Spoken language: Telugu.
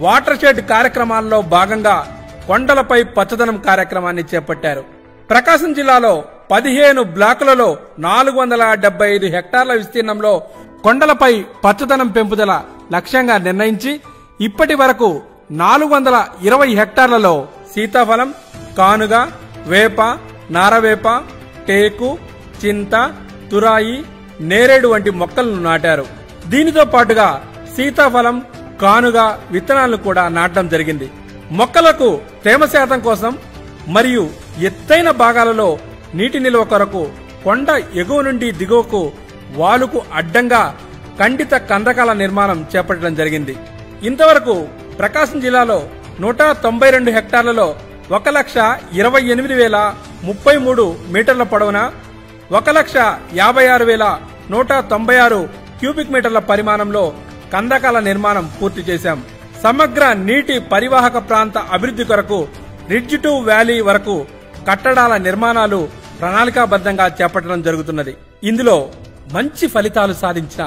వాటర్ షెడ్ కార్యక్రమాల్లో భాగంగా కొండలపై పచ్చదనం కార్యక్రమాన్ని చేపట్టారు. ప్రకాశం జిల్లాలో 15 బ్లాకులలో 475 హెక్టార్ల విస్తీర్ణంలో కొండలపై పచ్చదనం పెంపుదల లక్ష్యంగా నిర్ణయించి ఇప్పటి వరకు 420 హెక్టార్లలో సీతాఫలం, కానుగ, వేప, నారవేప, టేకు, చింత, తురాయి, నేరేడు వంటి మొక్కలను నాటారు. దీనితో పాటుగా సీతాఫలం, కానుగ విత్తనాలను కూడా నాటడం జరిగింది. మొక్కలకు తేమ శాతం కోసం మరియు ఎత్తైన భాగాలలో నీటి నిల్వ కొరకు కొండ ఎగువ నుండి దిగువకు వాలుకు అడ్డంగా ఖండిత కందకాల నిర్మాణం చేపట్టడం జరిగింది. ఇంతవరకు ప్రకాశం జిల్లాలో 192 హెక్టార్లలో 1,28,033 మీటర్ల పొడవున 1,56,196 క్యూబిక్ మీటర్ల పరిమాణంలో కందకాల నిర్మాణం పూర్తి చేశాం. సమగ్ర నీటి పరివాహక ప్రాంత అభివృద్ధి కొరకు రిడ్జ్ టు వ్యాలీ వరకు కట్టడాల నిర్మాణాలు ప్రణాళికాబద్ధంగా చేపట్టడం జరుగుతున్నది. ఇందులో మంచి ఫలితాలు సాధించిన